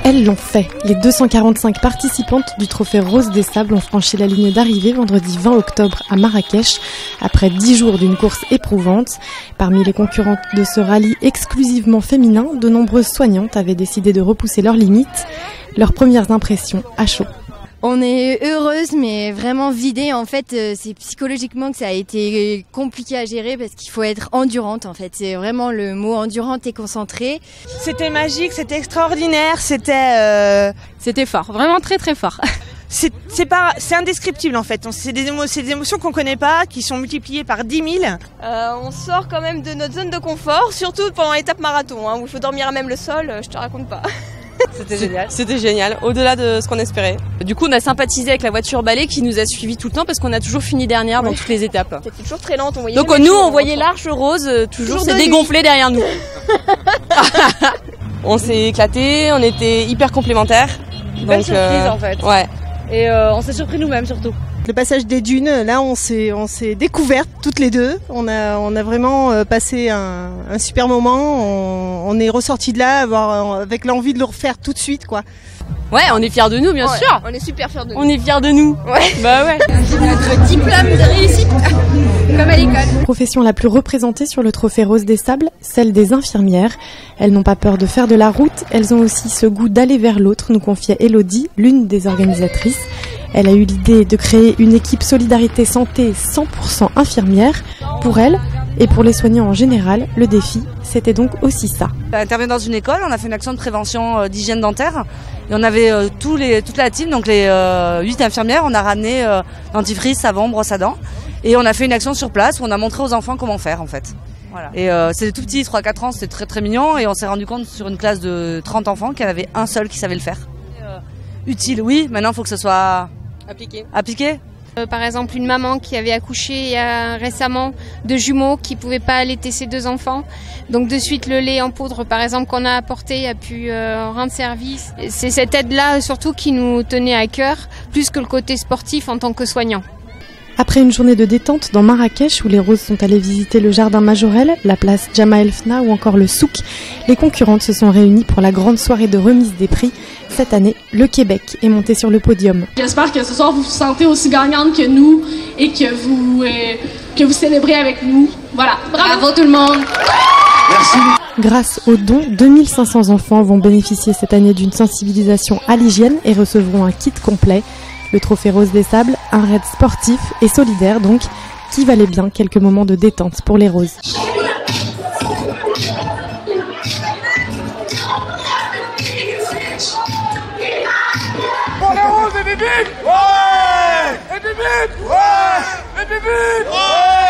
Elles l'ont fait. Les 245 participantes du Trophée Rose des Sables ont franchi la ligne d'arrivée vendredi 20 octobre à Marrakech, après 10 jours d'une course éprouvante. Parmi les concurrentes de ce rallye exclusivement féminin, de nombreuses soignantes avaient décidé de repousser leurs limites. Leurs premières impressions à chaud. On est heureuse mais vraiment vidée en fait, c'est psychologiquement que ça a été compliqué à gérer parce qu'il faut être endurante en fait, c'est vraiment le mot endurante et concentrée. C'était magique, c'était extraordinaire, c'était fort, vraiment très très fort. C'est indescriptible en fait, c'est des émotions qu'on connaît pas, qui sont multipliées par 10 000. On sort quand même de notre zone de confort, surtout pendant l'étape marathon, où il faut dormir à même le sol, je te raconte pas. C'était génial, au-delà de ce qu'on espérait. Du coup, on a sympathisé avec la voiture balai qui nous a suivis tout le temps parce qu'on a toujours fini dernière dans toutes les étapes. C'était toujours très lente, on voyait. Donc nous, on voyait l'arche rose toujours se dégonfler derrière nous. On s'est éclatés, on était hyper complémentaires. Belle surprise en fait. Ouais. Et on s'est surpris nous-mêmes surtout. Le passage des dunes, là on s'est découvertes toutes les deux. On a vraiment passé un super moment. On est ressortis de là avec l'envie de le refaire tout de suite quoi. Ouais, on est fiers de nous bien sûr. On est super fiers de nous. On est fiers de nous. Ouais. Bah ouais. Notre diplôme de réussite, comme à l'école. Profession la plus représentée sur le Trophée Rose des Sables, celle des infirmières. Elles n'ont pas peur de faire de la route, elles ont aussi ce goût d'aller vers l'autre, nous confiait Elodie, l'une des organisatrices. Elle a eu l'idée de créer une équipe Solidarité Santé 100% infirmière. Pour elle, et pour les soignants en général, le défi, c'était donc aussi ça. On intervient dans une école, on a fait une action de prévention d'hygiène dentaire. Et on avait toute la team, donc les 8 infirmières, on a ramené dentifrice, savon, brosse à dents. Et on a fait une action sur place où on a montré aux enfants comment faire en fait. Voilà. Et c'était tout petit, 3-4 ans, c'était très très mignon. Et on s'est rendu compte sur une classe de 30 enfants qu'il y en avait un seul qui savait le faire. Utile, oui, maintenant il faut que ce soit appliqué. Par exemple, une maman qui avait accouché récemment de jumeaux qui ne pouvait pas allaiter ses 2 enfants. Donc de suite, le lait en poudre, par exemple, qu'on a apporté a pu rendre service. C'est cette aide-là surtout qui nous tenait à cœur, plus que le côté sportif en tant que soignant. Après une journée de détente dans Marrakech où les roses sont allées visiter le jardin Majorel, la place Jama El Fna ou encore le souk, les concurrentes se sont réunies pour la grande soirée de remise des prix. Cette année, le Québec est monté sur le podium. J'espère que ce soir vous vous sentez aussi gagnante que nous et que vous célébrez avec nous. Voilà, bravo tout le monde. Merci. Grâce aux dons, 2500 enfants vont bénéficier cette année d'une sensibilisation à l'hygiène et recevront un kit complet. Le Trophée Rose des Sables, un raid sportif et solidaire donc, qui valait bien quelques moments de détente pour les roses. Pour les roses et bibit! Ouais! Et bibit! Ouais! Et bibit! Ouais!